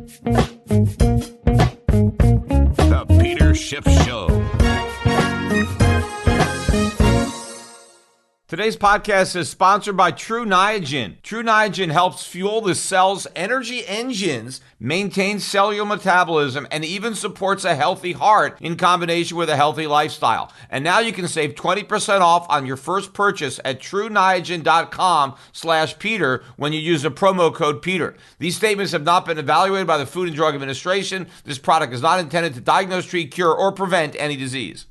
The Peter Schiff Show. Today's podcast is sponsored by True Niagen. True Niagen helps fuel the cell's energy engines, maintains cellular metabolism, and even supports a healthy heart in combination with a healthy lifestyle. And now you can save 20% off on your first purchase at trueniagen.com/Peter when you use the promo code Peter. These statements have not been evaluated by the Food and Drug Administration. This product is not intended to diagnose, treat, cure, or prevent any disease.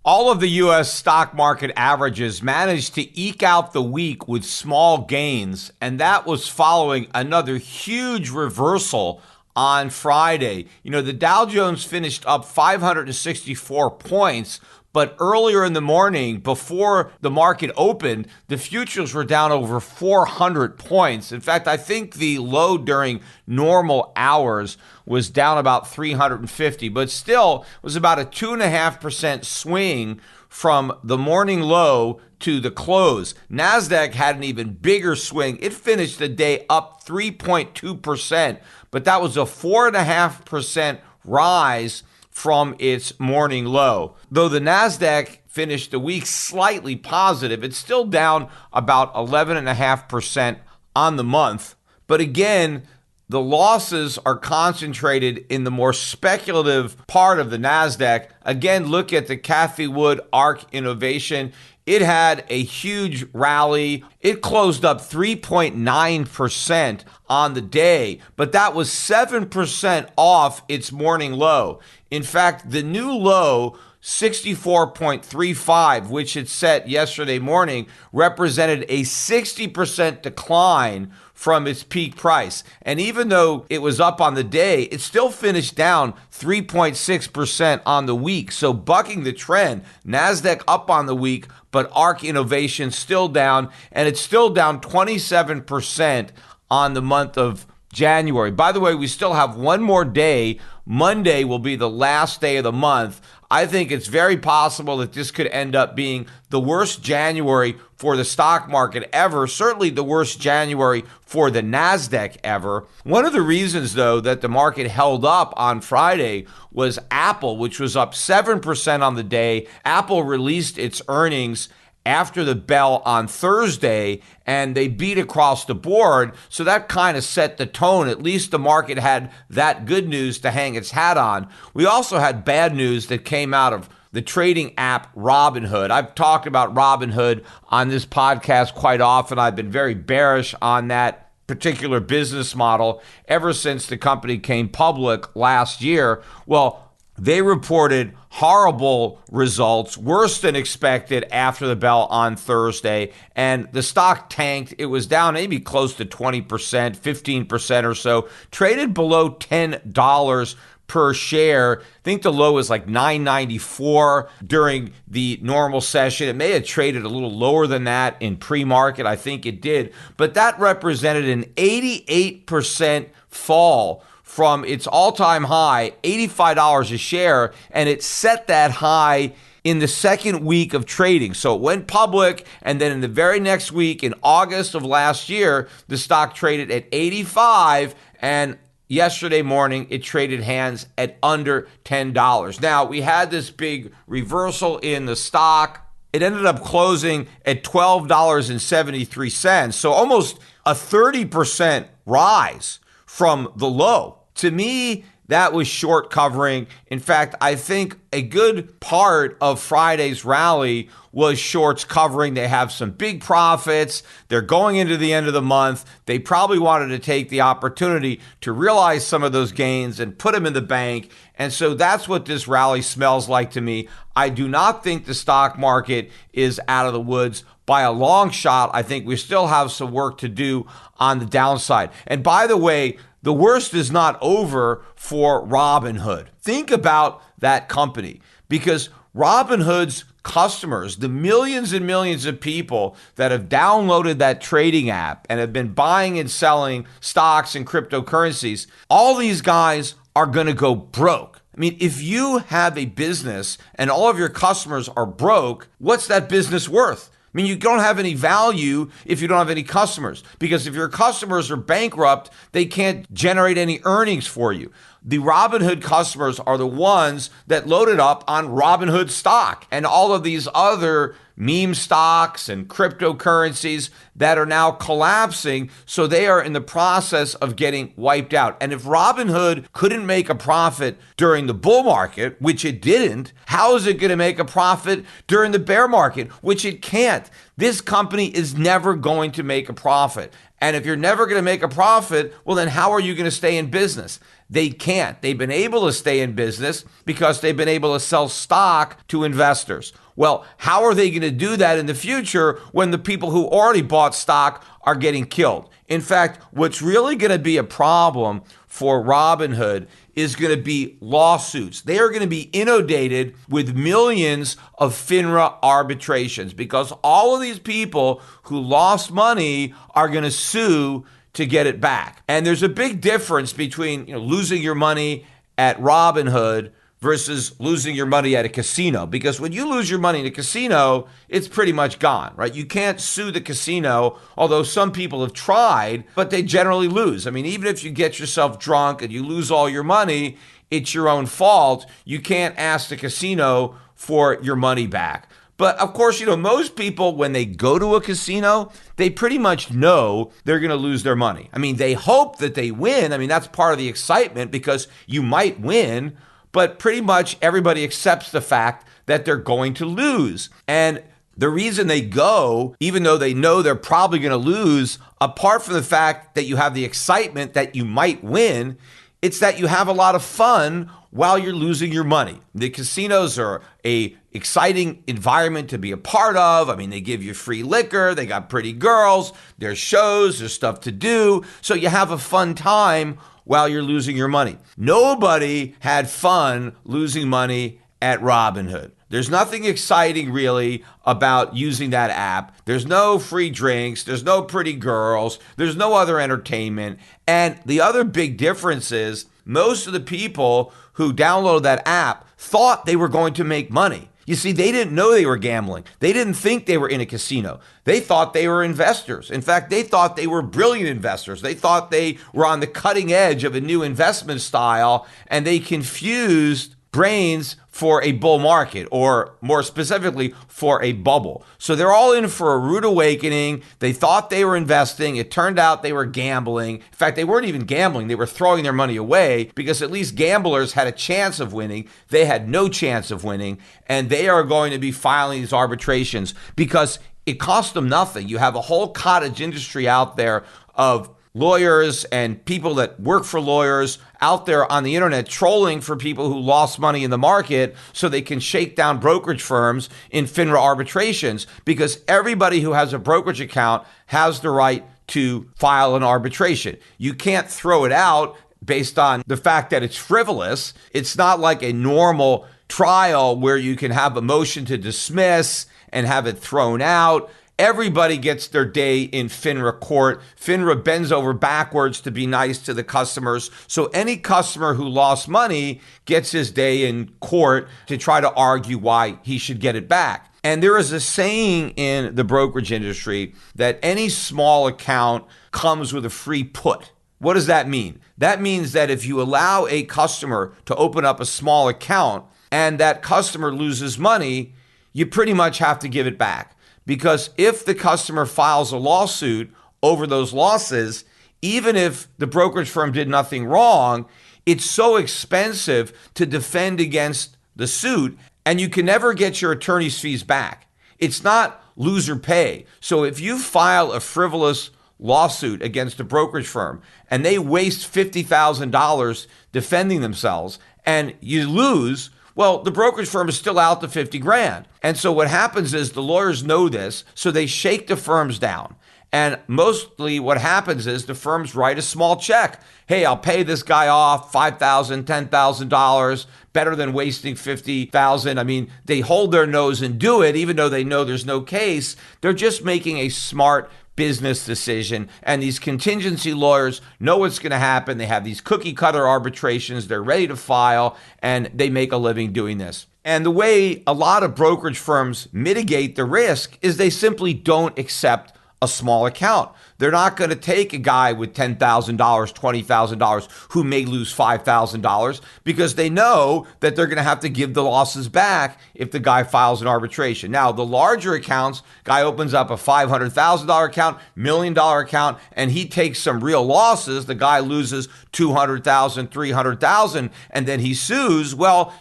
All of the U.S. stock market averages managed to eke out the week with small gains, and that was following another huge reversal on Friday. You know, the Dow Jones finished up 564 points, but earlier in the morning, before the market opened, the futures were down over 400 points. In fact, I think the low during normal hours was down about 350, but still was about a 2.5% swing from the morning low to the close. NASDAQ had an even bigger swing. It finished the day up 3.2%, but that was a 4.5% rise from its morning low. Though the NASDAQ finished the week slightly positive, it's still down about 11.5% on the month. But again, the losses are concentrated in the more speculative part of the NASDAQ. Again, look at the Cathie Wood ARC Innovation. It had a huge rally. It closed up 3.9% on the day, but that was 7% off its morning low. In fact, the new low, 64.35, which it set yesterday morning, represented a 60% decline from its peak price. And even though it was up on the day, it still finished down 3.6% on the week. So bucking the trend, NASDAQ up on the week, but ARC Innovation still down, and it's still down 27% on the month of January. By the way, we still have one more day. Monday will be the last day of the month. I think it's very possible that this could end up being the worst January for the stock market ever, certainly the worst January for the NASDAQ ever. One of the reasons, though, that the market held up on Friday was Apple, which was up 7% on the day. Apple released its earnings after the bell on Thursday, and they beat across the board. So that kind of set the tone. At least the market had that good news to hang its hat on. We also had bad news that came out of the trading app Robinhood. I've talked about Robinhood on this podcast quite often. I've been very bearish on that particular business model ever since the company came public last year. Well, they reported horrible results, worse than expected after the bell on Thursday, and the stock tanked. It was down maybe close to 20%, 15% or so, traded below $10 per share. I think the low was like $9.94 during the normal session. It may have traded a little lower than that in pre-market. I think it did, but that represented an 88% fall from its all-time high, $85 a share, and it set that high in the second week of trading. So it went public, and then in the very next week, in August of last year, the stock traded at 85, and yesterday morning, it traded hands at under $10. Now, we had this big reversal in the stock. It ended up closing at $12.73, so almost a 30% rise from the low. To me, that was short covering. In fact, I think a good part of Friday's rally was shorts covering. They have some big profits. They're going into the end of the month. They probably wanted to take the opportunity to realize some of those gains and put them in the bank. And so that's what this rally smells like to me. I do not think the stock market is out of the woods by a long shot. I think we still have some work to do on the downside. And by the way, the worst is not over for Robinhood. Think about that company, because Robinhood's customers, the millions and millions of people that have downloaded that trading app and have been buying and selling stocks and cryptocurrencies, all these guys are going to go broke. I mean, if you have a business and all of your customers are broke, what's that business worth? I mean, you don't have any value if you don't have any customers, because if your customers are bankrupt, they can't generate any earnings for you. The Robinhood customers are the ones that loaded up on Robinhood stock and all of these other meme stocks and cryptocurrencies that are now collapsing. So they are in the process of getting wiped out. And if Robinhood couldn't make a profit during the bull market, which it didn't, how is it going to make a profit during the bear market, which it can't? This company is never going to make a profit. And if you're never going to make a profit, well, then how are you going to stay in business? They can't. They've been able to stay in business because they've been able to sell stock to investors. Well, how are they going to do that in the future when the people who already bought stock are getting killed? In fact, what's really going to be a problem for Robinhood is going to be lawsuits. They are going to be inundated with millions of FINRA arbitrations because all of these people who lost money are going to sue to get it back. And there's a big difference between losing your money at Robinhood versus losing your money at a casino. Because when you lose your money in a casino, it's pretty much gone, right? You can't sue the casino, although some people have tried, but they generally lose. I mean, even if you get yourself drunk and you lose all your money, it's your own fault. You can't ask the casino for your money back. But of course, most people, when they go to a casino, they pretty much know they're going to lose their money. I mean, they hope that they win. I mean, that's part of the excitement because you might win, but pretty much everybody accepts the fact that they're going to lose. And the reason they go, even though they know they're probably going to lose, apart from the fact that you have the excitement that you might win, it's that you have a lot of fun while you're losing your money. The casinos are a exciting environment to be a part of. I mean, they give you free liquor, they got pretty girls, there's shows, there's stuff to do. So you have a fun time while you're losing your money. Nobody had fun losing money at Robinhood. There's nothing exciting really about using that app. There's no free drinks. There's no pretty girls. There's no other entertainment. And the other big difference is most of the people who download that app thought they were going to make money. You see, they didn't know they were gambling. They didn't think they were in a casino. They thought they were investors. In fact, they thought they were brilliant investors. They thought they were on the cutting edge of a new investment style, and they confused brains for a bull market, or more specifically, for a bubble. So they're all in for a rude awakening. They thought they were investing. It turned out they were gambling. In fact, they weren't even gambling. They were throwing their money away because at least gamblers had a chance of winning. They had no chance of winning, and they are going to be filing these arbitrations because it cost them nothing. You have a whole cottage industry out there of lawyers and people that work for lawyers out there on the internet trolling for people who lost money in the market so they can shake down brokerage firms in FINRA arbitrations, because everybody who has a brokerage account has the right to file an arbitration. You can't throw it out based on the fact that it's frivolous. It's not like a normal trial where you can have a motion to dismiss and have it thrown out. Everybody gets their day in FINRA court. FINRA bends over backwards to be nice to the customers. So any customer who lost money gets his day in court to try to argue why he should get it back. And there is a saying in the brokerage industry that any small account comes with a free put. What does that mean? That means that if you allow a customer to open up a small account and that customer loses money, you pretty much have to give it back. Because if the customer files a lawsuit over those losses, even if the brokerage firm did nothing wrong, it's so expensive to defend against the suit, and you can never get your attorney's fees back. It's not loser pay. So if you file a frivolous lawsuit against a brokerage firm and they waste $50,000 defending themselves and you lose, well, the brokerage firm is still out the 50 grand. And so what happens is the lawyers know this, so they shake the firms down. And mostly what happens is the firms write a small check. Hey, I'll pay this guy off $5,000, $10,000, better than wasting $50,000. I mean, they hold their nose and do it, even though they know there's no case. They're just making a smart business decision, and these contingency lawyers know what's going to happen. They have these cookie cutter arbitrations. They're ready to file, and they make a living doing this. And the way a lot of brokerage firms mitigate the risk is they simply don't accept a small account. They're not going to take a guy with $10,000, $20,000 who may lose $5,000 because they know that they're going to have to give the losses back if the guy files an arbitration. Now, the larger accounts, guy opens up a $500,000 account, $1 million account, and he takes some real losses. The guy loses $200,000, $300,000, and then he sues. Well,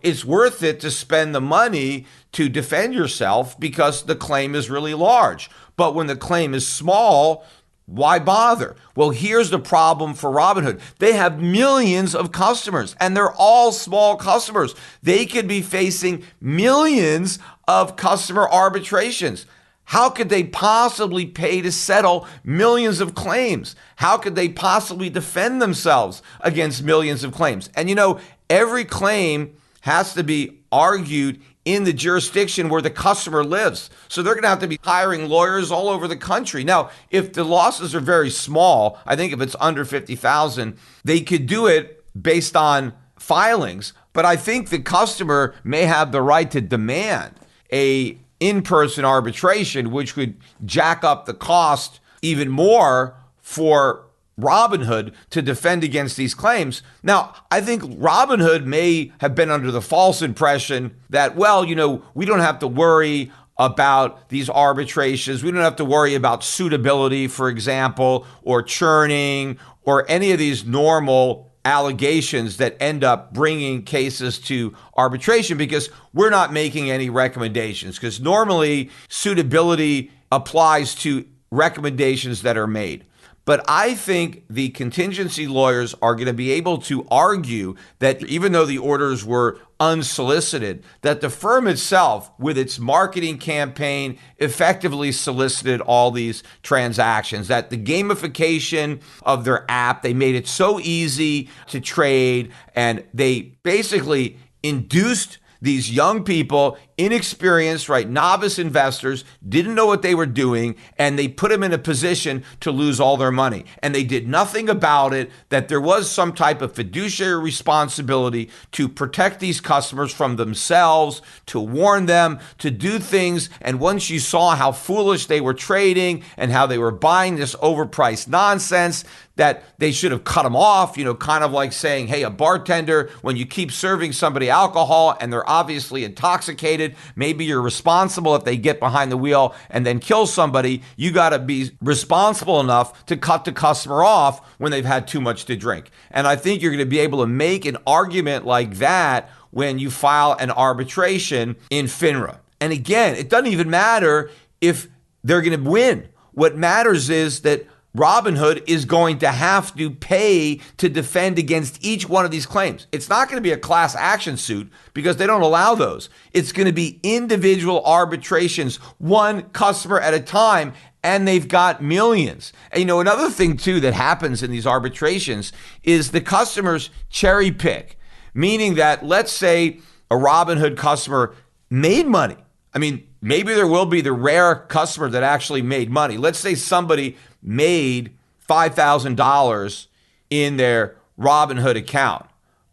it's worth it to spend the money to defend yourself because the claim is really large. But when the claim is small, why bother? Well, here's the problem for Robinhood. They have millions of customers, and they're all small customers. They could be facing millions of customer arbitrations. How could they possibly pay to settle millions of claims? How could they possibly defend themselves against millions of claims? And every claim has to be argued in the jurisdiction where the customer lives. So they're going to have to be hiring lawyers all over the country. Now, if the losses are very small, I think if it's under 50,000, they could do it based on filings. But I think the customer may have the right to demand a in-person arbitration, which would jack up the cost even more for Robinhood to defend against these claims. Now, I think Robinhood may have been under the false impression that, we don't have to worry about these arbitrations. We don't have to worry about suitability, for example, or churning, or any of these normal allegations that end up bringing cases to arbitration because we're not making any recommendations. Because normally suitability applies to recommendations that are made. But I think the contingency lawyers are going to be able to argue that even though the orders were unsolicited, that the firm itself, with its marketing campaign, effectively solicited all these transactions, that the gamification of their app, they made it so easy to trade, and they basically induced these young people, inexperienced, novice investors, didn't know what they were doing, and they put them in a position to lose all their money. And they did nothing about it, that there was some type of fiduciary responsibility to protect these customers from themselves, to warn them, to do things. And once you saw how foolish they were trading and how they were buying this overpriced nonsense, that they should have cut them off, kind of like saying, hey, a bartender, when you keep serving somebody alcohol and they're obviously intoxicated, maybe you're responsible if they get behind the wheel and then kill somebody. You got to be responsible enough to cut the customer off when they've had too much to drink. And I think you're going to be able to make an argument like that when you file an arbitration in FINRA. And again, it doesn't even matter if they're going to win. What matters is that Robinhood is going to have to pay to defend against each one of these claims. It's not going to be a class action suit because they don't allow those. It's going to be individual arbitrations, one customer at a time, and they've got millions. And another thing too that happens in these arbitrations is the customers cherry pick, meaning that let's say a Robinhood customer made money. Maybe there will be the rare customer that actually made money. Let's say somebody made $5,000 in their Robinhood account.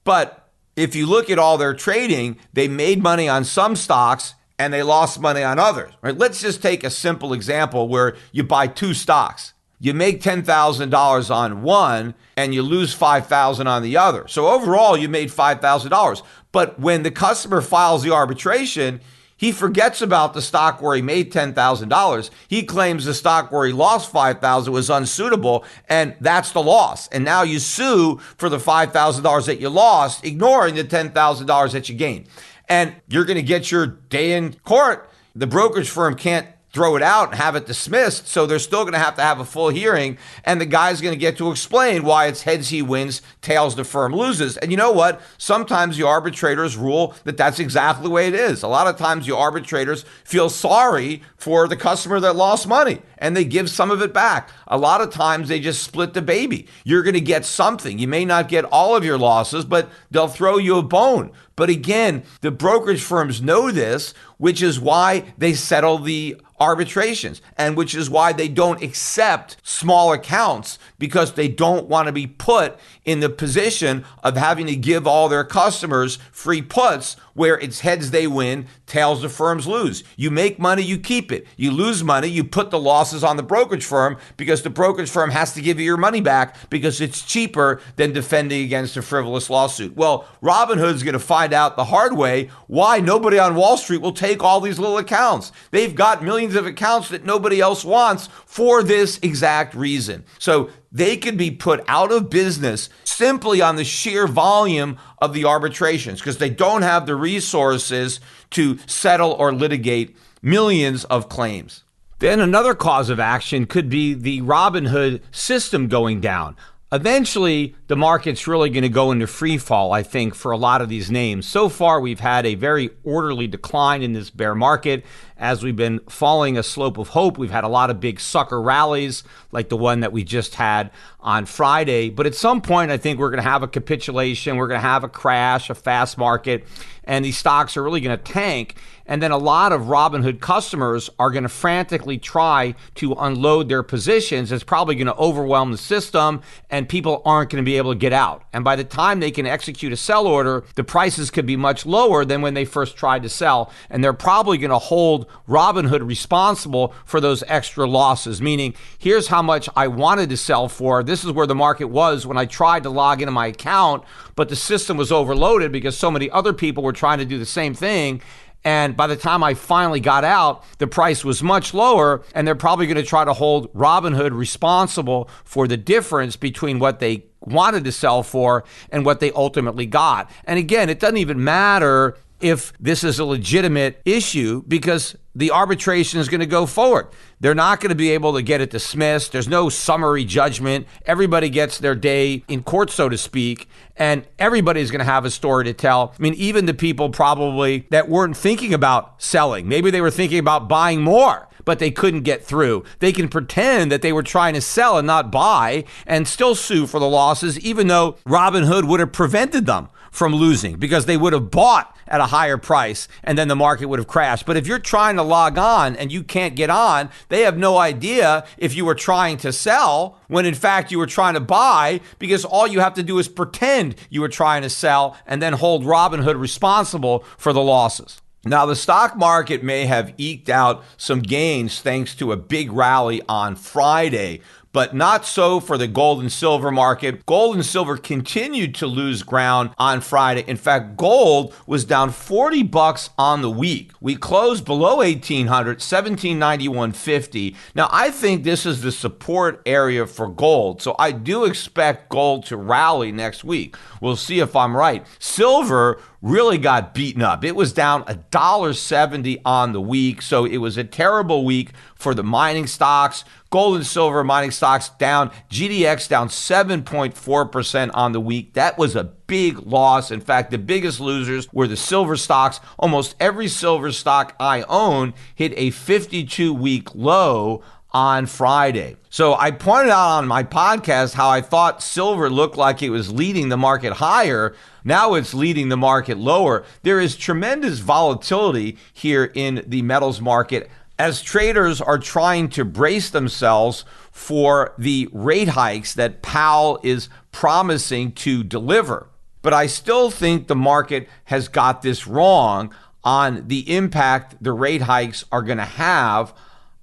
But if you look at all their trading, they made money on some stocks and they lost money on others. Right? Let's just take a simple example where you buy two stocks. You make $10,000 on one and you lose $5,000 on the other. So overall, you made $5,000. But when the customer files the arbitration, he forgets about the stock where he made $10,000. He claims the stock where he lost $5,000 was unsuitable, and that's the loss. And now you sue for the $5,000 that you lost, ignoring the $10,000 that you gained. And you're going to get your day in court. The brokerage firm can't throw it out and have it dismissed. So they're still going to have a full hearing. And the guy's going to get to explain why it's heads he wins, tails the firm loses. And you know what? Sometimes the arbitrators rule that that's exactly the way it is. A lot of times the arbitrators feel sorry for the customer that lost money and they give some of it back. A lot of times they just split the baby. You're going to get something. You may not get all of your losses, but they'll throw you a bone. But again, the brokerage firms know this, which is why they settle the arbitrations and which is why they don't accept small accounts, because they don't want to be put in the position of having to give all their customers free puts where it's heads they win, tails the firms lose. You make money, you keep it. You lose money, you put the losses on the brokerage firm because the brokerage firm has to give you your money back because it's cheaper than defending against a frivolous lawsuit. Well, Robinhood's going to find out the hard way why nobody on Wall Street will take all these little accounts. They've got millions of accounts that nobody else wants for this exact reason. So they could be put out of business simply on the sheer volume of the arbitrations because they don't have the resources to settle or litigate millions of claims. Then another cause of action could be the Robinhood system going down. Eventually, the market's really going to go into free fall, I think, for a lot of these names. So far, we've had a very orderly decline in this bear market. As we've been following a slope of hope, we've had a lot of big sucker rallies like the one that we just had on Friday. But at some point, I think we're going to have a capitulation. We're going to have a crash, a fast market, and these stocks are really going to tank. And then a lot of Robinhood customers are going to frantically try to unload their positions. It's probably going to overwhelm the system and people aren't going to be able to get out. And by the time they can execute a sell order, the prices could be much lower than when they first tried to sell. And they're probably going to hold Robinhood responsible for those extra losses, meaning here's how much I wanted to sell for. This is where the market was when I tried to log into my account, but the system was overloaded because so many other people were trying to do the same thing. And by the time I finally got out, the price was much lower, and they're probably going to try to hold Robinhood responsible for the difference between what they wanted to sell for and what they ultimately got. And again, it doesn't even matter if this is a legitimate issue because the arbitration is going to go forward. They're not going to be able to get it dismissed. There's no summary judgment. Everybody gets their day in court, so to speak, and everybody's going to have a story to tell. I mean, even the people probably that weren't thinking about selling. Maybe they were thinking about buying more, but they couldn't get through. They can pretend that they were trying to sell and not buy and still sue for the losses, even though Robinhood would have prevented them from losing because they would have bought at a higher price and then the market would have crashed. But if you're trying to log on and you can't get on, they have no idea if you were trying to sell when in fact you were trying to buy, because all you have to do is pretend you were trying to sell and then hold Robinhood responsible for the losses. Now, the stock market may have eked out some gains thanks to a big rally on Friday, but not so for the gold and silver market. Gold and silver continued to lose ground on Friday. In fact, gold was down $40 on the week. We closed below 1800, 1791.50. Now, I think this is the support area for gold, so I do expect gold to rally next week. We'll see if I'm right. Silver really got beaten up. It was down $1.70 on the week, so it was a terrible week for the mining stocks. Gold and silver mining stocks down. GDX down 7.4% on the week. That was a big loss. In fact, the biggest losers were the silver stocks. Almost every silver stock I own hit a 52-week low on Friday. So I pointed out on my podcast how I thought silver looked like it was leading the market higher. Now it's leading the market lower. There is tremendous volatility here in the metals market as traders are trying to brace themselves for the rate hikes that Powell is promising to deliver. But I still think the market has got this wrong on the impact the rate hikes are going to have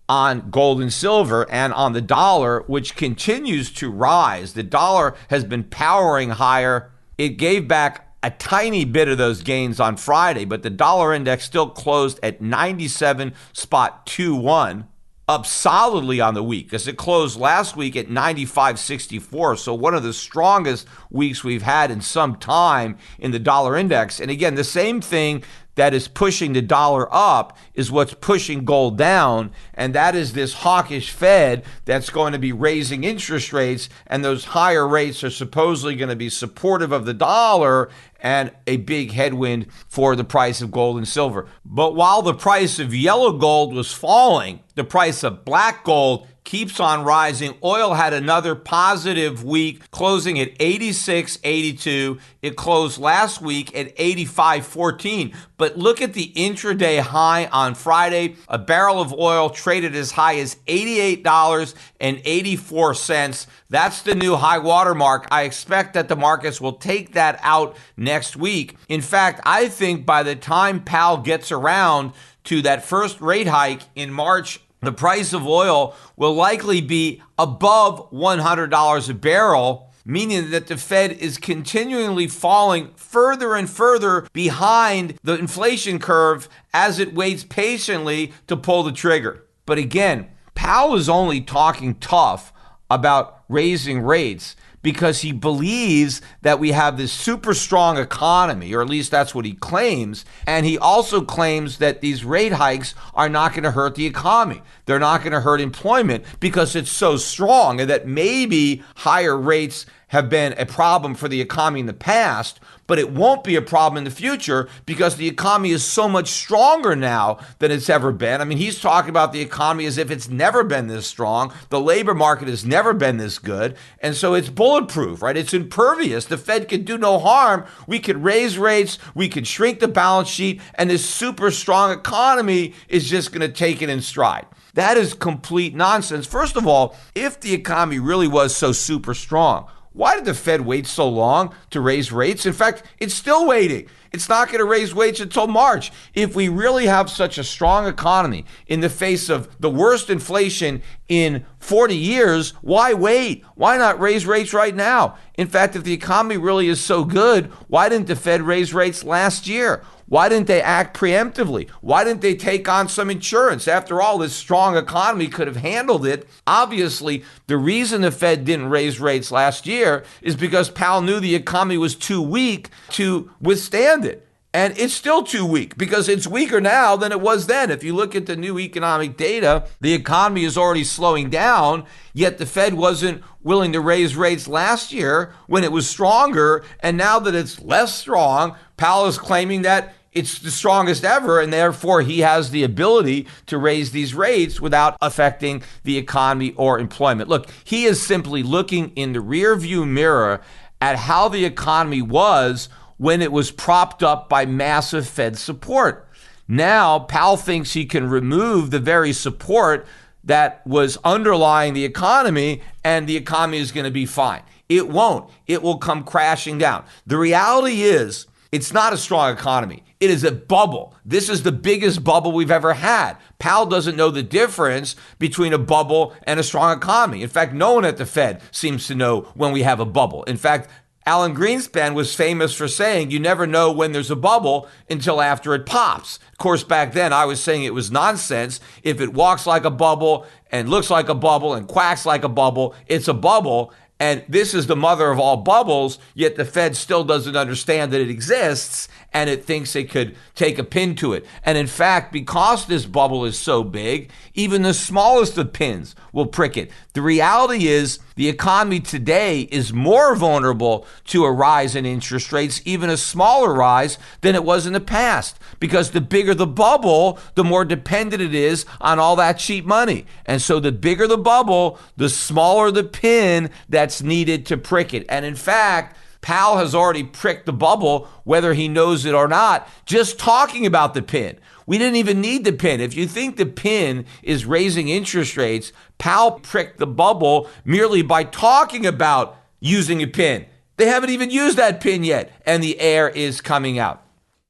on gold and silver and on the dollar, which continues to rise. The dollar has been powering higher. It gave back a tiny bit of those gains on Friday, but the dollar index still closed at 97.21, up solidly on the week as it closed last week at 95.64. So one of the strongest weeks we've had in some time in the dollar index. And again, the same thing that is pushing the dollar up is what's pushing gold down, and that is this hawkish Fed that's going to be raising interest rates, and those higher rates are supposedly going to be supportive of the dollar and a big headwind for the price of gold and silver. But while the price of yellow gold was falling, the price of black gold keeps on rising. Oil had another positive week, closing at 86.82. It closed last week at 85.14. But look at the intraday high on Friday. A barrel of oil traded as high as $88.84. That's the new high water mark. I expect that the markets will take that out next week. In fact, I think by the time Powell gets around to that first rate hike in March, the price of oil will likely be above $100 a barrel, meaning that the Fed is continually falling further and further behind the inflation curve as it waits patiently to pull the trigger. But again, Powell is only talking tough about raising rates because he believes that we have this super strong economy, or at least that's what he claims. And he also claims that these rate hikes are not going to hurt the economy. They're not going to hurt employment because it's so strong, and that maybe higher rates have been a problem for the economy in the past, but it won't be a problem in the future because the economy is so much stronger now than it's ever been. I mean, he's talking about the economy as if it's never been this strong. The labor market has never been this good. And so it's bulletproof, right? It's impervious. The Fed can do no harm. We could raise rates. We could shrink the balance sheet. And this super strong economy is just going to take it in stride. That is complete nonsense. First of all, if the economy really was so super strong, why did the Fed wait so long to raise rates? In fact, it's still waiting. It's not going to raise rates until March. If we really have such a strong economy in the face of the worst inflation in 40 years, why wait? Why not raise rates right now? In fact, if the economy really is so good, why didn't the Fed raise rates last year? Why didn't they act preemptively? Why didn't they take on some insurance? After all, this strong economy could have handled it. Obviously, the reason the Fed didn't raise rates last year is because Powell knew the economy was too weak to withstand it. And it's still too weak because it's weaker now than it was then. If you look at the new economic data, the economy is already slowing down, yet the Fed wasn't willing to raise rates last year when it was stronger. And now that it's less strong, Powell is claiming that it's the strongest ever, and therefore he has the ability to raise these rates without affecting the economy or employment. Look, he is simply looking in the rearview mirror at how the economy was when it was propped up by massive Fed support. Now, Powell thinks he can remove the very support that was underlying the economy, and the economy is going to be fine. It won't. It will come crashing down. The reality is, it's not a strong economy. It is a bubble. This is the biggest bubble we've ever had. Powell doesn't know the difference between a bubble and a strong economy. In fact, no one at the Fed seems to know when we have a bubble. In fact, Alan Greenspan was famous for saying you never know when there's a bubble until after it pops. Of course, back then I was saying it was nonsense. If it walks like a bubble and looks like a bubble and quacks like a bubble, it's a bubble. And this is the mother of all bubbles, yet the Fed still doesn't understand that it exists, and it thinks it could take a pin to it. And in fact, because this bubble is so big, even the smallest of pins will prick it. The reality is the economy today is more vulnerable to a rise in interest rates, even a smaller rise than it was in the past, because the bigger the bubble, the more dependent it is on all that cheap money. And so the bigger the bubble, the smaller the pin that's needed to prick it. And in fact, Powell has already pricked the bubble, whether he knows it or not, just talking about the pin. We didn't even need the pin. If you think the pin is raising interest rates, Powell pricked the bubble merely by talking about using a pin. They haven't even used that pin yet, and the air is coming out.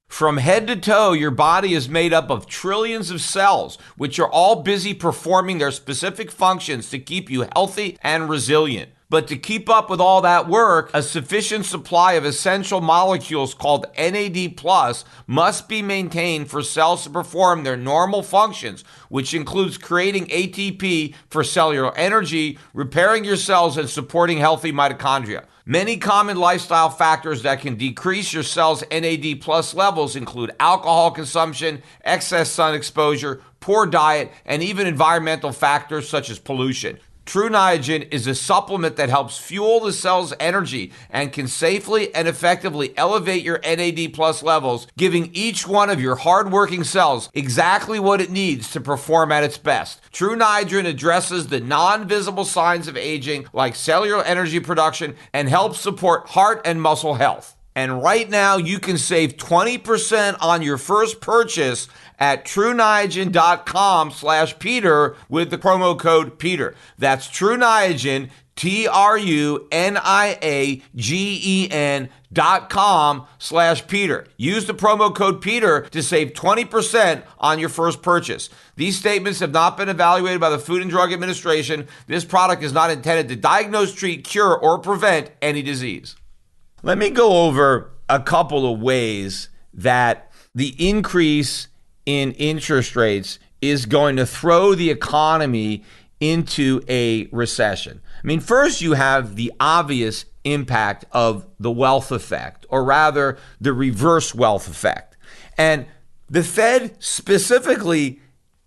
From head to toe, your body is made up of trillions of cells, which are all busy performing their specific functions to keep you healthy and resilient. But to keep up with all that work, a sufficient supply of essential molecules called NAD+ must be maintained for cells to perform their normal functions, which includes creating ATP for cellular energy, repairing your cells, and supporting healthy mitochondria. Many common lifestyle factors that can decrease your cell's NAD+ levels include alcohol consumption, excess sun exposure, poor diet, and even environmental factors such as pollution. True Nitrogen is a supplement that helps fuel the cell's energy and can safely and effectively elevate your NAD+ levels, giving each one of your hardworking cells exactly what it needs to perform at its best. True Nitrogen addresses the non-visible signs of aging like cellular energy production and helps support heart and muscle health. And right now you can save 20% on your first purchase at TrueNiagen.com/Peter with the promo code Peter. That's True Niagen, TruNiagen.com/Peter. Use the promo code Peter to save 20% on your first purchase. These statements have not been evaluated by the Food and Drug Administration. This product is not intended to diagnose, treat, cure, or prevent any disease. Let me go over a couple of ways that the increase in interest rates is going to throw the economy into a recession. I mean, first you have the obvious impact of the wealth effect, or rather the reverse wealth effect. And the Fed specifically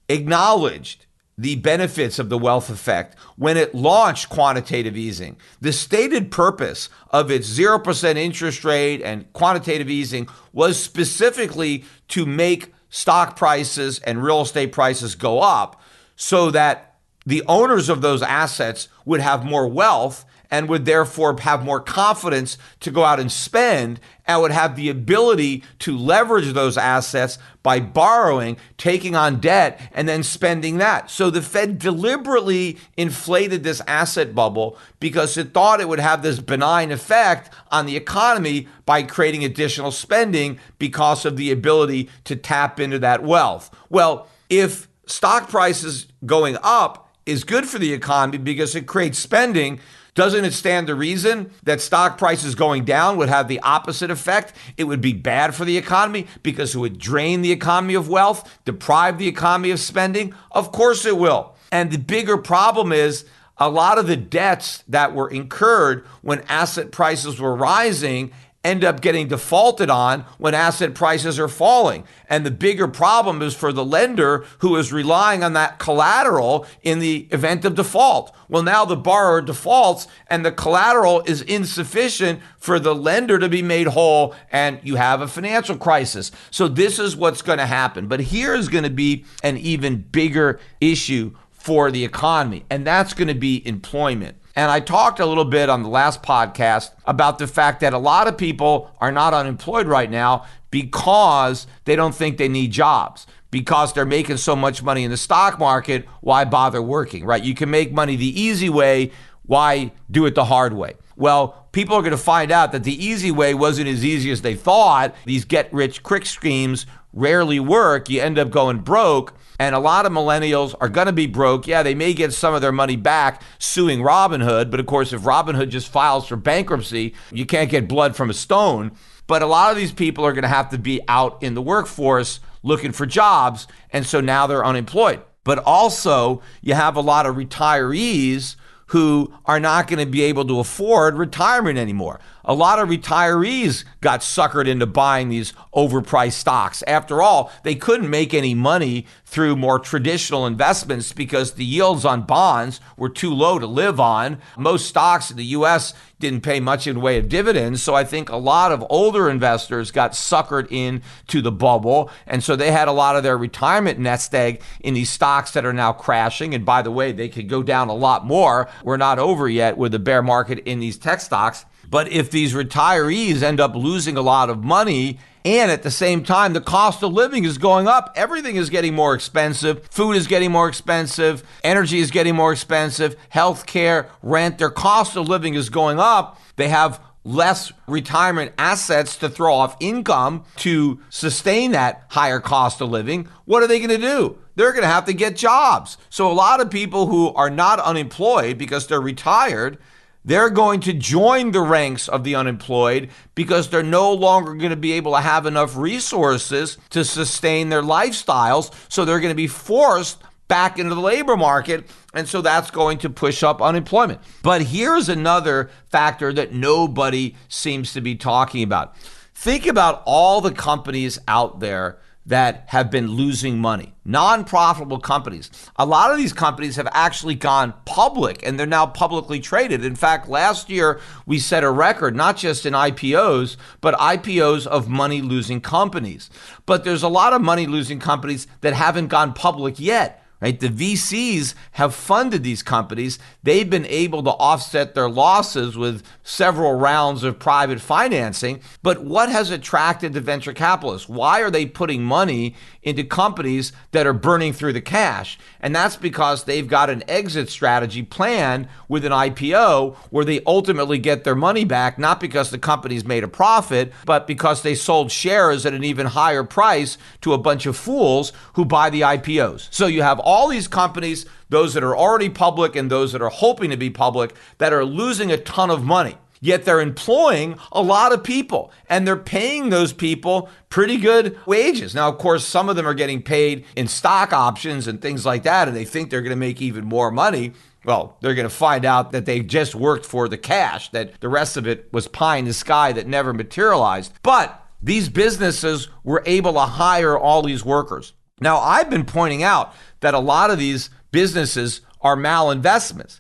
acknowledged the benefits of the wealth effect when it launched quantitative easing. The stated purpose of its 0% interest rate and quantitative easing was specifically to make stock prices and real estate prices go up so that the owners of those assets would have more wealth and would therefore have more confidence to go out and spend and would have the ability to leverage those assets by borrowing, taking on debt, and then spending that. So the Fed deliberately inflated this asset bubble because it thought it would have this benign effect on the economy by creating additional spending because of the ability to tap into that wealth. Well, if stock prices going up is good for the economy because it creates spending, doesn't it stand to reason that stock prices going down would have the opposite effect? It would be bad for the economy because it would drain the economy of wealth, deprive the economy of spending? Of course it will. And the bigger problem is a lot of the debts that were incurred when asset prices were rising end up getting defaulted on when asset prices are falling. And the bigger problem is for the lender who is relying on that collateral in the event of default. Well, now the borrower defaults and the collateral is insufficient for the lender to be made whole, and you have a financial crisis. So this is what's going to happen. But here is going to be an even bigger issue for the economy, and that's going to be employment. And I talked a little bit on the last podcast about the fact that a lot of people are not unemployed right now because they don't think they need jobs, because they're making so much money in the stock market. Why bother working, right? You can make money the easy way. Why do it the hard way? Well, people are going to find out that the easy way wasn't as easy as they thought. These get-rich-quick schemes rarely work. You end up going broke. And a lot of millennials are going to be broke. Yeah, they may get some of their money back suing Robinhood. But of course, if Robinhood just files for bankruptcy, you can't get blood from a stone. But a lot of these people are going to have to be out in the workforce looking for jobs. And so now they're unemployed. But also, you have a lot of retirees who are not going to be able to afford retirement anymore. A lot of retirees got suckered into buying these overpriced stocks. After all, they couldn't make any money through more traditional investments because the yields on bonds were too low to live on. Most stocks in the U.S. didn't pay much in the way of dividends. So I think a lot of older investors got suckered into the bubble. And so they had a lot of their retirement nest egg in these stocks that are now crashing. And by the way, they could go down a lot more. We're not over yet with the bear market in these tech stocks. But if these retirees end up losing a lot of money, and at the same time, the cost of living is going up, everything is getting more expensive, food is getting more expensive, energy is getting more expensive, healthcare, rent, their cost of living is going up. They have less retirement assets to throw off income to sustain that higher cost of living. What are they going to do? They're going to have to get jobs. So a lot of people who are not unemployed because they're retired, they're going to join the ranks of the unemployed because they're no longer going to be able to have enough resources to sustain their lifestyles. So they're going to be forced back into the labor market. And so that's going to push up unemployment. But here's another factor that nobody seems to be talking about. Think about all the companies out there that have been losing money, non-profitable companies. A lot of these companies have actually gone public and they're now publicly traded. In fact, last year we set a record, not just in IPOs, but IPOs of money-losing companies. But there's a lot of money-losing companies that haven't gone public yet. Right? The VCs have funded these companies. They've been able to offset their losses with several rounds of private financing. But what has attracted the venture capitalists? Why are they putting money into companies that are burning through the cash? And that's because they've got an exit strategy planned with an IPO where they ultimately get their money back, not because the company's made a profit, but because they sold shares at an even higher price to a bunch of fools who buy the IPOs. So you have all these companies, those that are already public and those that are hoping to be public, that are losing a ton of money. Yet they're employing a lot of people and they're paying those people pretty good wages. Now, of course, some of them are getting paid in stock options and things like that, and they think they're going to make even more money. Well, they're going to find out that they just worked for the cash, that the rest of it was pie in the sky that never materialized. But these businesses were able to hire all these workers. Now, I've been pointing out that a lot of these businesses are malinvestments.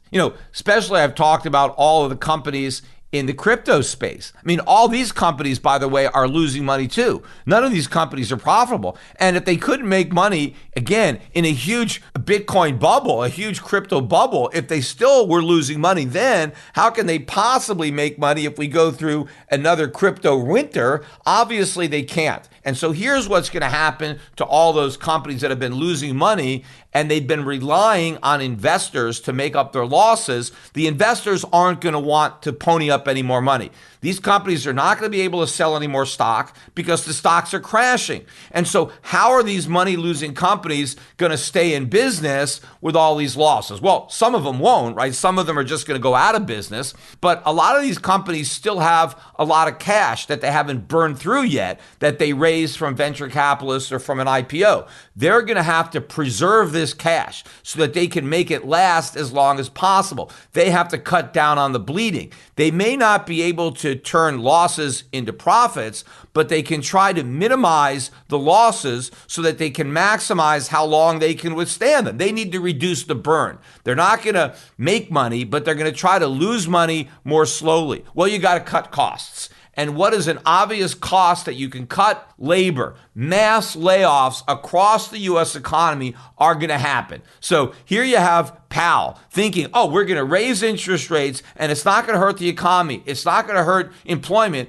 Especially I've talked about all of the companies in the crypto space. I mean, all these companies, by the way, are losing money too. None of these companies are profitable. And if they couldn't make money, again, in a huge Bitcoin bubble, a huge crypto bubble, if they still were losing money then, how can they possibly make money if we go through another crypto winter? Obviously, they can't. And so here's what's going to happen to all those companies that have been losing money and they've been relying on investors to make up their losses. The investors aren't going to want to pony up any more money. These companies are not going to be able to sell any more stock because the stocks are crashing. And so how are these money-losing companies going to stay in business with all these losses? Well, some of them won't, right? Some of them are just going to go out of business. But a lot of these companies still have a lot of cash that they haven't burned through yet, that they raised from venture capitalists or from an IPO. They're going to have to preserve this cash so that they can make it last as long as possible. They have to cut down on the bleeding. They may not be able to turn losses into profits, but they can try to minimize the losses so that they can maximize how long they can withstand them. They need to reduce the burn. They're not going to make money, but they're going to try to lose money more slowly. Well, you got to cut costs. And what is an obvious cost that you can cut? Labor. Mass layoffs across the U.S. economy are going to happen. So here you have Powell thinking, oh, we're going to raise interest rates and it's not going to hurt the economy. It's not going to hurt employment.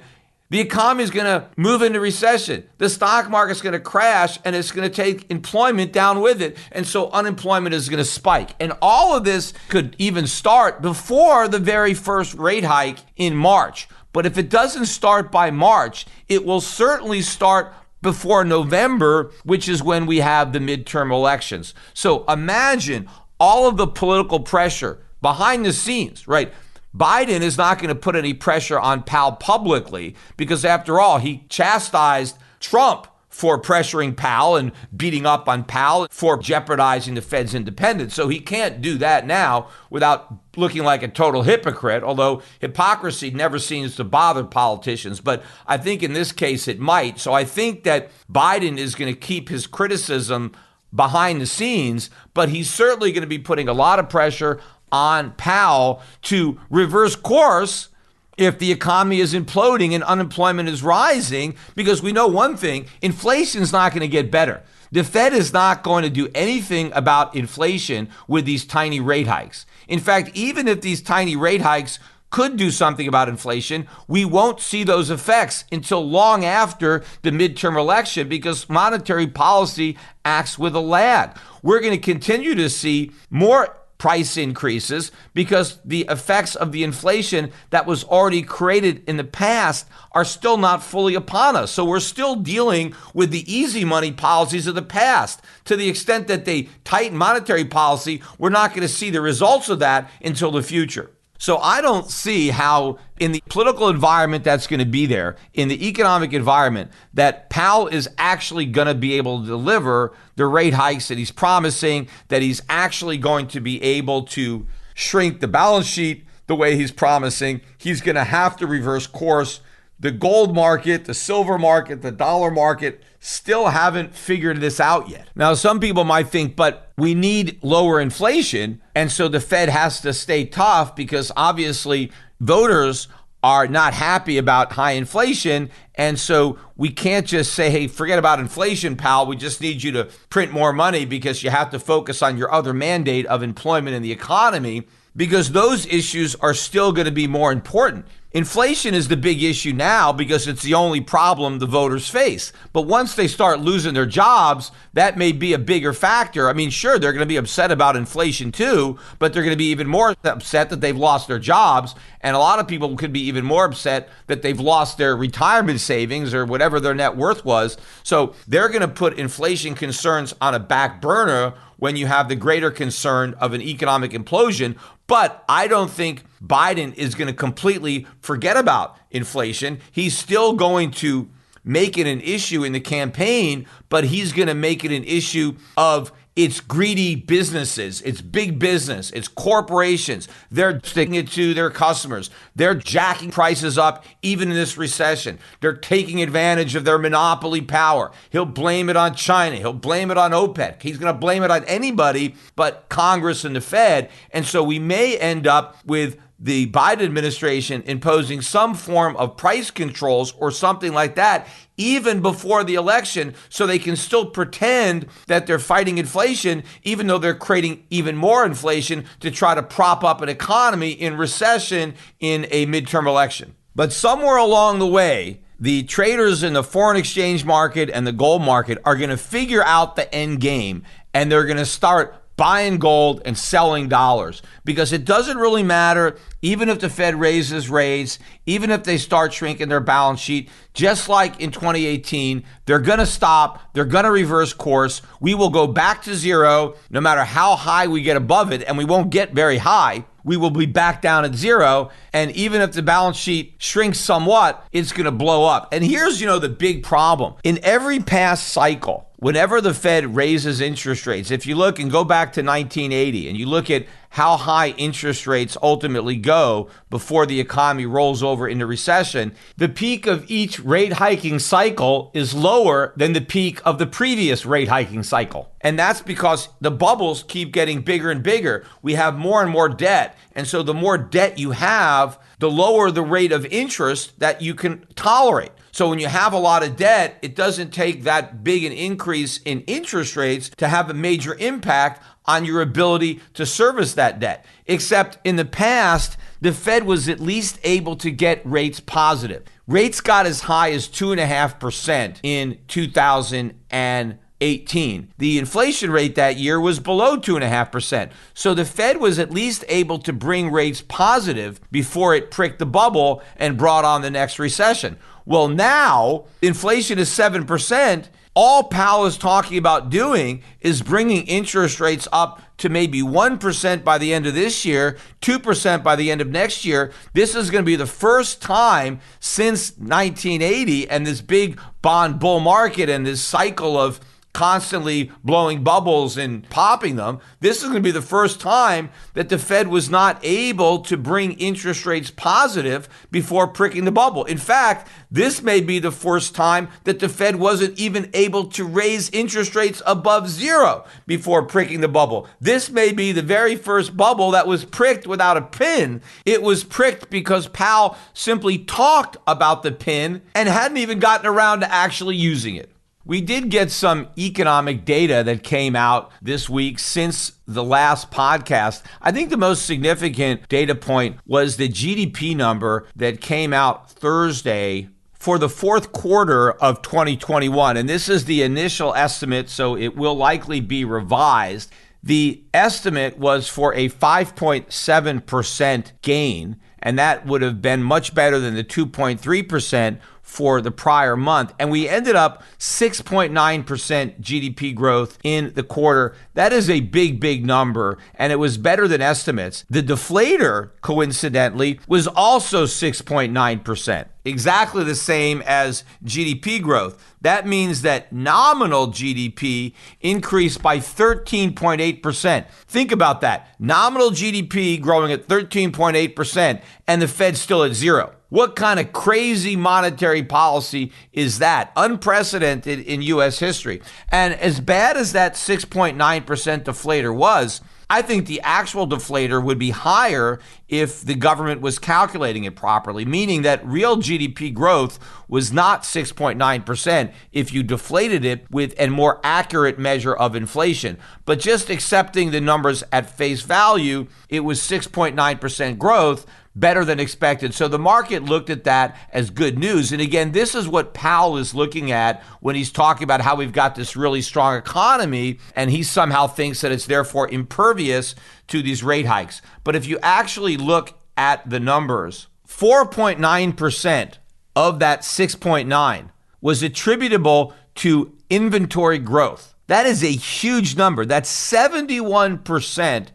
The economy is going to move into recession. The stock market's going to crash and it's going to take employment down with it. And so unemployment is going to spike. And all of this could even start before the very first rate hike in March. But if it doesn't start by March, it will certainly start before November, which is when we have the midterm elections. So imagine all of the political pressure behind the scenes, right? Biden is not going to put any pressure on Powell publicly because, after all, he chastised Trump for pressuring Powell and beating up on Powell for jeopardizing the Fed's independence. So he can't do that now without looking like a total hypocrite, although hypocrisy never seems to bother politicians. But I think in this case it might. So I think that Biden is going to keep his criticism behind the scenes, but he's certainly going to be putting a lot of pressure on Powell to reverse course if the economy is imploding and unemployment is rising, because we know one thing, inflation is not going to get better. The Fed is not going to do anything about inflation with these tiny rate hikes. In fact, even if these tiny rate hikes could do something about inflation, we won't see those effects until long after the midterm election because monetary policy acts with a lag. We're going to continue to see more price increases because the effects of the inflation that was already created in the past are still not fully upon us. So we're still dealing with the easy money policies of the past. To the extent that they tighten monetary policy, we're not going to see the results of that until the future. So I don't see how in the political environment that's going to be there, in the economic environment, that Powell is actually going to be able to deliver the rate hikes that he's promising, that he's actually going to be able to shrink the balance sheet the way he's promising. He's going to have to reverse course the gold market, the silver market, the dollar market still haven't figured this out yet. Now, some people might think, but we need lower inflation, and so the Fed has to stay tough because obviously voters are not happy about high inflation, and so we can't just say, hey, forget about inflation, pal. We just need you to print more money because you have to focus on your other mandate of employment in the economy, because those issues are still going to be more important. Inflation is the big issue now because it's the only problem the voters face. But once they start losing their jobs, that may be a bigger factor. I mean, sure, they're going to be upset about inflation too, but they're going to be even more upset that they've lost their jobs. And a lot of people could be even more upset that they've lost their retirement savings or whatever their net worth was. So they're going to put inflation concerns on a back burner when you have the greater concern of an economic implosion. But I don't think Biden is going to completely forget about inflation. He's still going to make it an issue in the campaign, but he's going to make it an issue of it's greedy businesses, it's big business, it's corporations. They're sticking it to their customers. They're jacking prices up even in this recession. They're taking advantage of their monopoly power. He'll blame it on China. He'll blame it on OPEC. He's going to blame it on anybody but Congress and the Fed. And so we may end up with the Biden administration imposing some form of price controls or something like that even before the election, so they can still pretend that they're fighting inflation, even though they're creating even more inflation to try to prop up an economy in recession in a midterm election. But somewhere along the way, the traders in the foreign exchange market and the gold market are going to figure out the end game, and they're going to start buying gold and selling dollars, because it doesn't really matter, even if the Fed raises rates, even if they start shrinking their balance sheet, just like in 2018, they're going to stop, they're going to reverse course. We will go back to zero no matter how high we get above it, and we won't get very high. We will be back down at zero. And even if the balance sheet shrinks somewhat, it's going to blow up. And here's, the big problem. In every past cycle, whenever the Fed raises interest rates, if you look and go back to 1980 and you look at how high interest rates ultimately go before the economy rolls over into recession, the peak of each rate hiking cycle is lower than the peak of the previous rate hiking cycle. And that's because the bubbles keep getting bigger and bigger. We have more and more debt. And so the more debt you have, the lower the rate of interest that you can tolerate. So when you have a lot of debt, it doesn't take that big an increase in interest rates to have a major impact on your ability to service that debt. Except in the past, the Fed was at least able to get rates positive. Rates got as high as 2.5% in 2018. The inflation rate that year was below 2.5%. So the Fed was at least able to bring rates positive before it pricked the bubble and brought on the next recession. Well, now inflation is 7%. All Powell is talking about doing is bringing interest rates up to maybe 1% by the end of this year, 2% by the end of next year. This is going to be the first time since 1980 and this big bond bull market and this cycle of constantly blowing bubbles and popping them. This is going to be the first time that the Fed was not able to bring interest rates positive before pricking the bubble. In fact, this may be the first time that the Fed wasn't even able to raise interest rates above zero before pricking the bubble. This may be the very first bubble that was pricked without a pin. It was pricked because Powell simply talked about the pin and hadn't even gotten around to actually using it. We did get some economic data that came out this week since the last podcast. I think the most significant data point was the GDP number that came out Thursday for the fourth quarter of 2021. And this is the initial estimate, so it will likely be revised. The estimate was for a 5.7% gain, and that would have been much better than the 2.3% for the prior month. And we ended up 6.9% GDP growth in the quarter. That is a big, big number, and it was better than estimates. The deflator, coincidentally, was also 6.9%, exactly the same as GDP growth. That means that nominal GDP increased by 13.8%. Think about that. Nominal GDP growing at 13.8%, and the Fed's still at zero. What kind of crazy monetary policy is that? Unprecedented in U.S. history. And as bad as that 6.9% deflator was, I think the actual deflator would be higher if the government was calculating it properly, meaning that real GDP growth was not 6.9% if you deflated it with a more accurate measure of inflation. But just accepting the numbers at face value, it was 6.9% growth, better than expected. So the market looked at that as good news. And again, this is what Powell is looking at when he's talking about how we've got this really strong economy, and he somehow thinks that it's therefore impervious to these rate hikes. But if you actually look at the numbers, 4.9% of that 6.9 was attributable to inventory growth. That is a huge number. That's 71%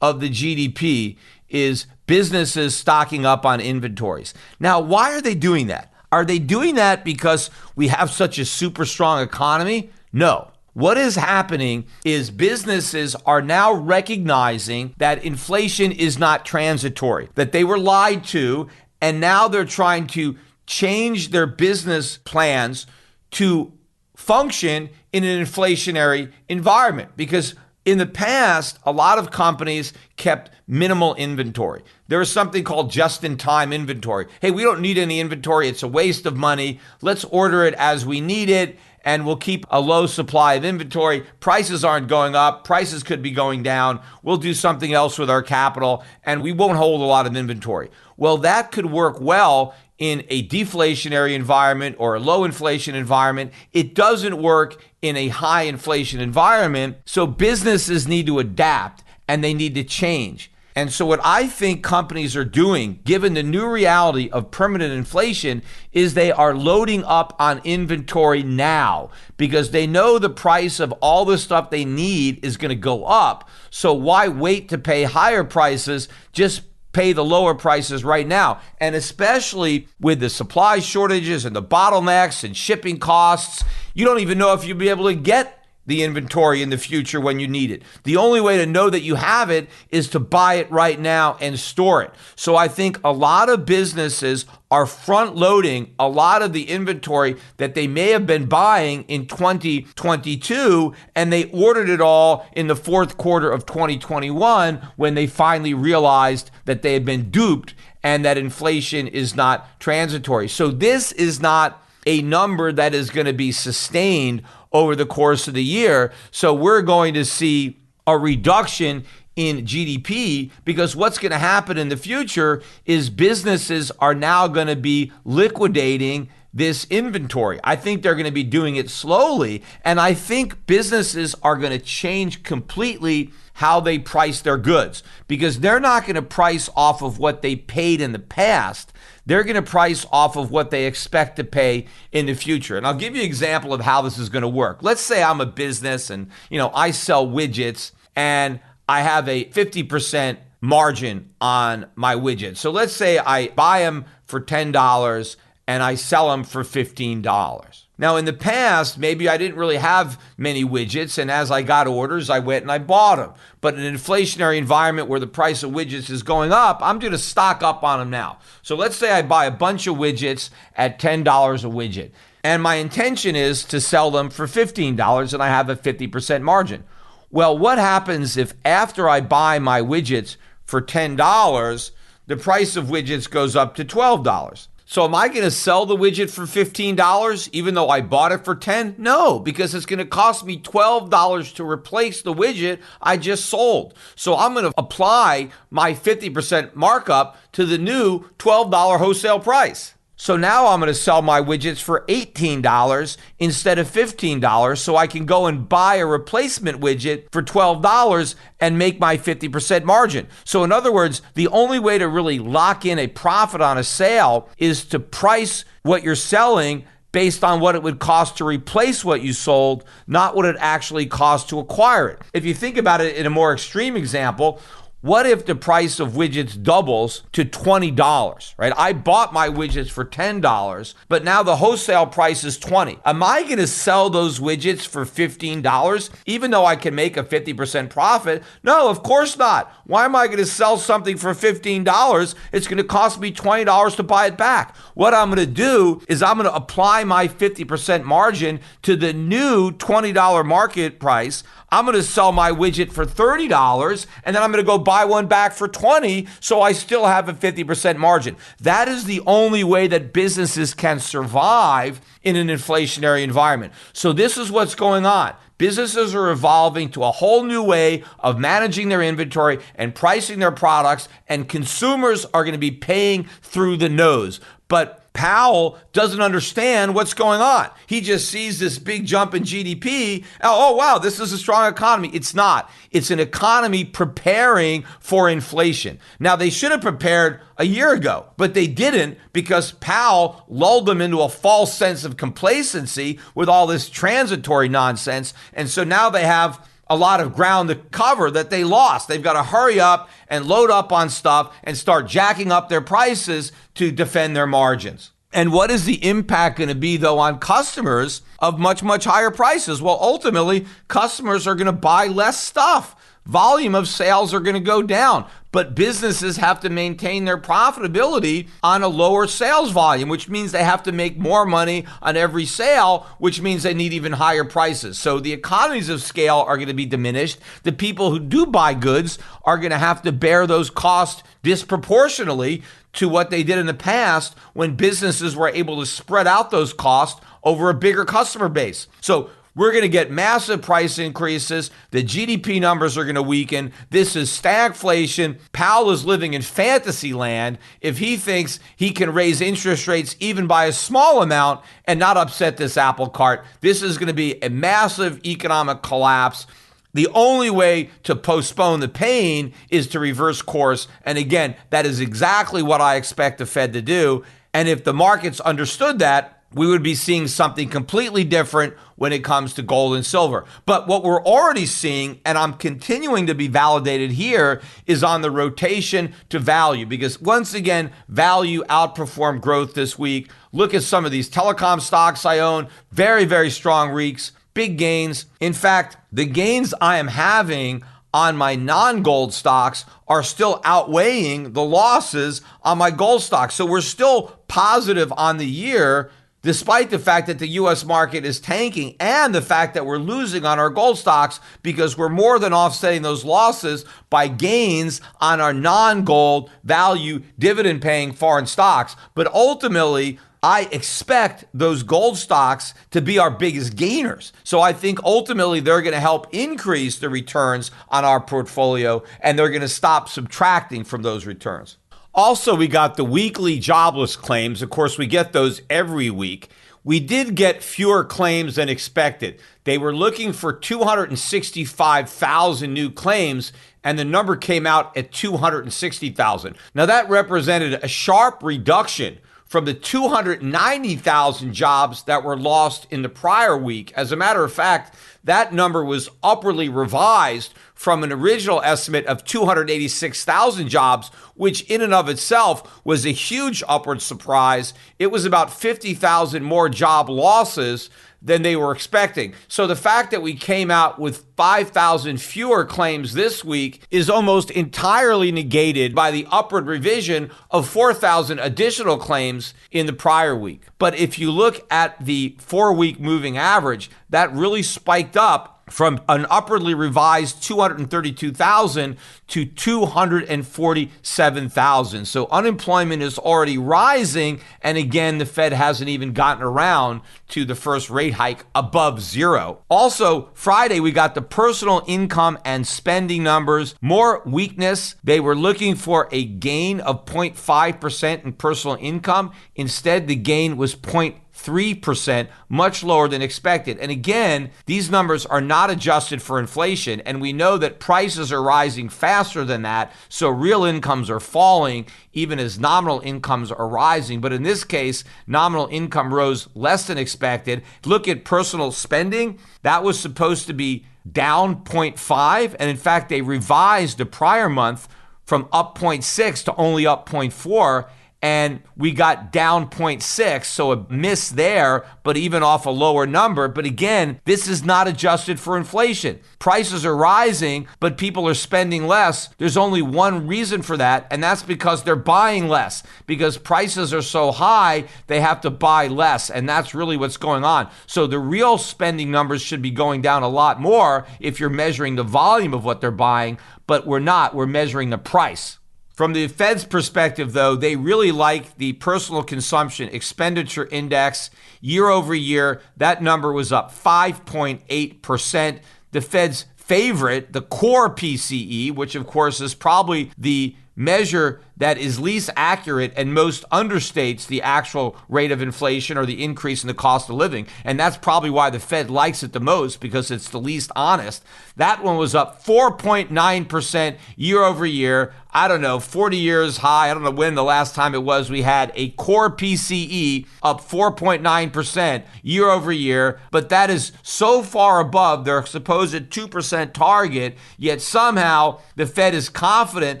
of the GDP is businesses stocking up on inventories. Now, why are they doing that? Are they doing that because we have such a super strong economy? No. What is happening is businesses are now recognizing that inflation is not transitory, that they were lied to, and now they're trying to change their business plans to function in an inflationary environment. Because in the past, a lot of companies kept minimal inventory. There was something called just-in-time inventory. Hey, we don't need any inventory. It's a waste of money. Let's order it as we need it, and we'll keep a low supply of inventory. Prices aren't going up. Prices could be going down. We'll do something else with our capital, and we won't hold a lot of inventory. Well, that could work well in a deflationary environment or a low inflation environment. It doesn't work in a high inflation environment. So businesses need to adapt and they need to change. And so what I think companies are doing, given the new reality of permanent inflation, is they are loading up on inventory now because they know the price of all the stuff they need is going to go up. So why wait to pay higher prices? Just pay the lower prices right now. And especially with the supply shortages and the bottlenecks and shipping costs, you don't even know if you'll be able to get the inventory in the future when you need it. The only way to know that you have it is to buy it right now and store it. So I think a lot of businesses are front loading a lot of the inventory that they may have been buying in 2022, and they ordered it all in the fourth quarter of 2021 when they finally realized that they had been duped and that inflation is not transitory. So this is not a number that is going to be sustained over the course of the year. So we're going to see a reduction in GDP because what's going to happen in the future is businesses are now going to be liquidating this inventory. I think they're going to be doing it slowly, and I think businesses are going to change completely how they price their goods because they're not going to price off of what they paid in the past. They're going to price off of what they expect to pay in the future. And I'll give you an example of how this is going to work. Let's say I'm a business and, I sell widgets and I have a 50% margin on my widgets. So let's say I buy them for $10 and I sell them for $15. Now, in the past, maybe I didn't really have many widgets, and as I got orders, I went and I bought them. But in an inflationary environment where the price of widgets is going up, I'm going to stock up on them now. So let's say I buy a bunch of widgets at $10 a widget, and my intention is to sell them for $15, and I have a 50% margin. Well, what happens if after I buy my widgets for $10, the price of widgets goes up to $12? So am I going to sell the widget for $15 even though I bought it for $10? No, because it's going to cost me $12 to replace the widget I just sold. So I'm going to apply my 50% markup to the new $12 wholesale price. So now I'm going to sell my widgets for $18 instead of $15 so I can go and buy a replacement widget for $12 and make my 50% margin. So in other words, the only way to really lock in a profit on a sale is to price what you're selling based on what it would cost to replace what you sold, not what it actually cost to acquire it. If you think about it in a more extreme example, What if the price of widgets doubles to $20, right? I bought my widgets for $10, but now the wholesale price is $20. Am I going to sell those widgets for $15 even though I can make a 50% profit? No, of course not. Why am I going to sell something for $15? It's going to cost me $20 to buy it back. What I'm going to do is I'm going to apply my 50% margin to the new $20 market price. I'm going to sell my widget for $30 and then I'm going to go buy one back for $20 so I still have a 50% margin. That is the only way that businesses can survive in an inflationary environment. So this is what's going on. Businesses are evolving to a whole new way of managing their inventory and pricing their products, and consumers are going to be paying through the nose. But Powell doesn't understand what's going on. He just sees this big jump in GDP. Oh, wow, this is a strong economy. It's not. It's an economy preparing for inflation. Now, they should have prepared a year ago, but they didn't because Powell lulled them into a false sense of complacency with all this transitory nonsense. And so now they have a lot of ground to cover that they lost. They've got to hurry up and load up on stuff and start jacking up their prices to defend their margins. And what is the impact going to be, though, on customers of much, much higher prices? Well, ultimately, customers are going to buy less stuff. Volume of sales are going to go down, but businesses have to maintain their profitability on a lower sales volume, which means they have to make more money on every sale, which means they need even higher prices. So the economies of scale are going to be diminished. The people who do buy goods are going to have to bear those costs disproportionately to what they did in the past when businesses were able to spread out those costs over a bigger customer base. So we're going to get massive price increases. The GDP numbers are going to weaken. This is stagflation. Powell is living in fantasy land if he thinks he can raise interest rates even by a small amount and not upset this apple cart. This is going to be a massive economic collapse. The only way to postpone the pain is to reverse course. And again, that is exactly what I expect the Fed to do. And if the markets understood that, we would be seeing something completely different when it comes to gold and silver. But what we're already seeing, and I'm continuing to be validated here, is on the rotation to value. Because once again, value outperformed growth this week. Look at some of these telecom stocks I own. Very, very strong weeks, big gains. In fact, the gains I am having on my non-gold stocks are still outweighing the losses on my gold stocks. So we're still positive on the year, despite the fact that the U.S. market is tanking and the fact that we're losing on our gold stocks because we're more than offsetting those losses by gains on our non-gold value dividend-paying foreign stocks. But ultimately, I expect those gold stocks to be our biggest gainers. So I think ultimately they're going to help increase the returns on our portfolio, and they're going to stop subtracting from those returns. Also, we got the weekly jobless claims. Of course, we get those every week. We did get fewer claims than expected. They were looking for 265,000 new claims, and the number came out at 260,000. Now, that represented a sharp reduction from the 290,000 jobs that were lost in the prior week. As a matter of fact, that number was upwardly revised from an original estimate of 286,000 jobs, which in and of itself was a huge upward surprise. It was about 50,000 more job losses than they were expecting. So the fact that we came out with 5,000 fewer claims this week is almost entirely negated by the upward revision of 4,000 additional claims in the prior week. But if you look at the 4-week moving average, that really spiked up from an upwardly revised 232,000 to 247,000. So unemployment is already rising. And again, the Fed hasn't even gotten around to the first rate hike above zero. Also, Friday, we got the personal income and spending numbers. More weakness. They were looking for a gain of 0.5% in personal income. Instead, the gain was 0.3%, much lower than expected. And again, these numbers are not adjusted for inflation, and we know that prices are rising faster than that, so real incomes are falling even as nominal incomes are rising. But in this case, nominal income rose less than expected. Look at personal spending. That was supposed to be down 0.5. And in fact, they revised the prior month from up 0.6 to only up 0.4. And we got down 0.6, so a miss there, but even off a lower number. But again, this is not adjusted for inflation. Prices are rising, but people are spending less. There's only one reason for that, and that's because they're buying less. Because prices are so high, they have to buy less, and that's really what's going on. So the real spending numbers should be going down a lot more if you're measuring the volume of what they're buying, but we're not. We're measuring the price. From the Fed's perspective, though, they really like the personal consumption expenditure index. Year over year, that number was up 5.8%. The Fed's favorite, the core PCE, which of course is probably the measure that is least accurate and most understates the actual rate of inflation or the increase in the cost of living. And that's probably why the Fed likes it the most, because it's the least honest. That one was up 4.9% year over year. I don't know, 40 years high. I don't know when the last time it was we had a core PCE up 4.9% year over year. But that is so far above their supposed 2% target, yet somehow the Fed is confident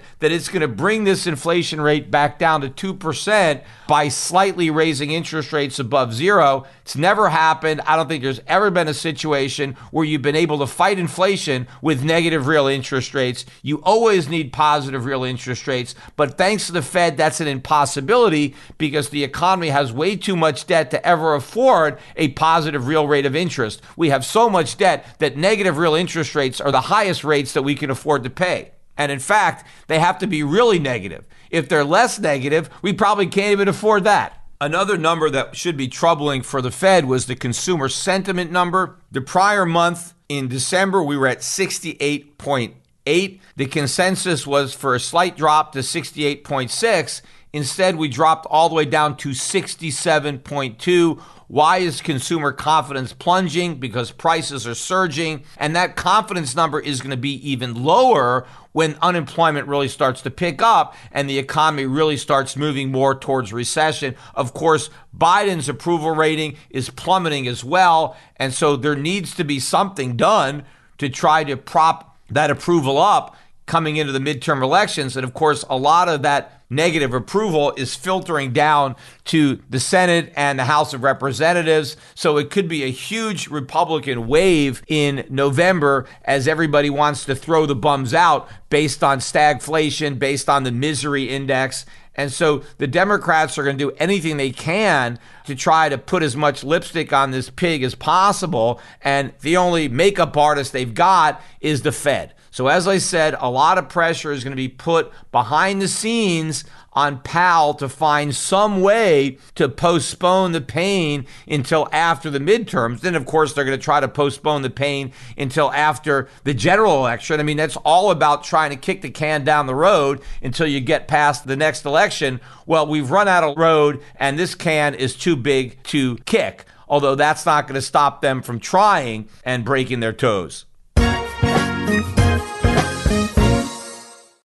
that it's going to bring this inflation rate back down to 2% by slightly raising interest rates above zero. It's never happened. I don't think there's ever been a situation where you've been able to fight inflation with negative real interest rates. You always need positive real interest rates. But thanks to the Fed, that's an impossibility because the economy has way too much debt to ever afford a positive real rate of interest. We have so much debt that negative real interest rates are the highest rates that we can afford to pay. And in fact, they have to be really negative. If they're less negative, we probably can't even afford that. Another number that should be troubling for the Fed was the consumer sentiment number. The prior month in December, we were at 68.8. The consensus was for a slight drop to 68.6. Instead, we dropped all the way down to 67.2. Why is consumer confidence plunging? Because prices are surging. And that confidence number is going to be even lower when unemployment really starts to pick up and the economy really starts moving more towards recession. Of course, Biden's approval rating is plummeting as well. And so there needs to be something done to try to prop that approval up coming into the midterm elections. And of course, a lot of that negative approval is filtering down to the Senate and the House of Representatives. So it could be a huge Republican wave in November as everybody wants to throw the bums out based on stagflation, based on the misery index. And so the Democrats are going to do anything they can to try to put as much lipstick on this pig as possible. And the only makeup artist they've got is the Fed. So as I said, a lot of pressure is going to be put behind the scenes on Powell to find some way to postpone the pain until after the midterms. Then, of course, they're going to try to postpone the pain until after the general election. I mean, that's all about trying to kick the can down the road until you get past the next election. Well, we've run out of road, and this can is too big to kick, although that's not going to stop them from trying and breaking their toes.